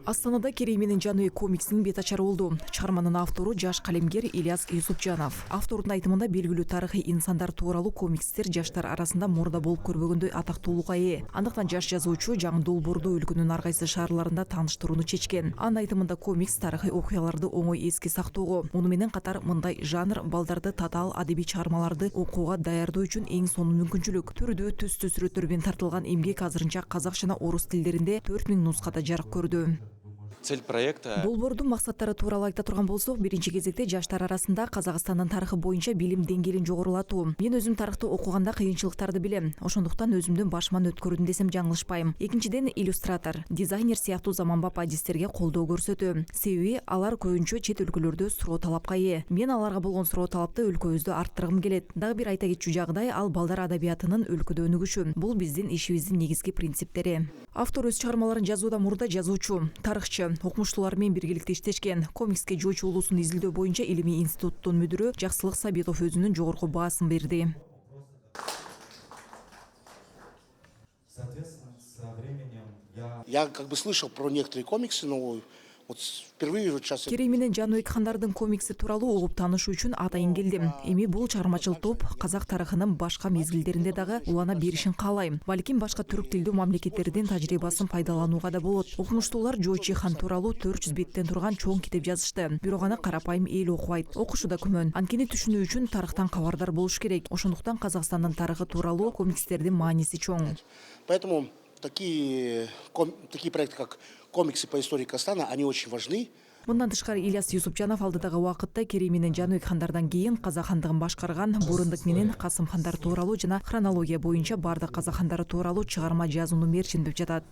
Астанада Керей менен Жаныбек комиксинин бет ачары болду. Чыгарманын автору жаш калемгер Ильяс Юсупжанов. Автордун айтымында белгилүү тарыхый инсандар тууралуу комикстер жаштар арасында мурда болуп көрбөгөндөй атактуулукка ээ. Андыктан жаш жазуучу жаңы долбоорду өлкөнүн ар кайсы шаарларында тааныштырууну чечкен. Анын айтымында комикс тарыхый окуяларды оңой эске сактоого, муну менен катар мындай жанр балдарды татаал адебий чыгармаларды окууга даярдоо үчүн эң сонун мүмкүнчүлүк. Түрдүү түстүү сүрөттөр менен тартылган эмгек азырынча казак жана орус тилдеринде 4000 нускада жарык көрдү. Цель проекта. Долбоордун максаттары тууралуу айта турган болсок, биринчи кезекте жаштар арасында Казакстандын тарыхы боюнча билим деңгээлин жогорулатуу. Мен өзүм тарыхты окуганда кыйынчылыктарды билем. Ошондуктан өзүмдүн башыман өткөрдүм десем жаңылышпайм. Экинчиден, иллюстратор, дизайнер сыяктуу заманбап адистерге колдоо көрсөтөм. Себеби алар көбүнчө чет өлкөлөрдө суроо талапка ээ. Мен аларга болгон суроо талапты өлкөбүздө арттыргым келет. Дагы бир айта кетчү жагдай, ал балдар адабиятынын өлкөдө өнүгүшү. Бул биздин ишибиздин негизги принциптери. Автор өз чыгармаларын жазууда мурда жазуучу, тарыхчы, окумуштуулар менен биргеликте иштешкен. Комикске жоочу улуусун изилдөө боюнча илимий институттун мүдүрү Жаксылык Сабитов өзүнүн жогорку баасын берди. Я слышал про некоторые комиксы, но вот впервые сейчас... Керей менен Жаныбек хандардын комикси тууралуу угуп таанышуу үчүн атайын келдим. Эми бул чыгармачыл топ казак тарыхынын башка мезгилдеринде дагы улана беришин каалайм. Балким башка түрк тилдүү мамлекеттердин тажрыйбасын пайдаланууга да болот. Окумуштуулар Жочи хан тууралуу 400 беттен турган чоң китеп жазышты. Бирок аны карапайым эл окубайт. Окушу да күмөн. Анткени түшүнүү үчүн тарыхтан кабардар болуш керек. Ошондуктан Казакстандын тарыхы тууралуу комикстердин мааниси чоң. Поэтому такие проекты, как комиксы по истории Казахстана, они очень важны. Мындан тышкары Ильяс Юсупжанов алдыдагы убакытта Керей менен Жаныбек хандардан кийин казак хандыгын башкарган Бурындык менен Касым хандар тууралуу жана хронология боюнча бардык казак хандары тууралуу чыгарма жазууну мерчиндеп жатат.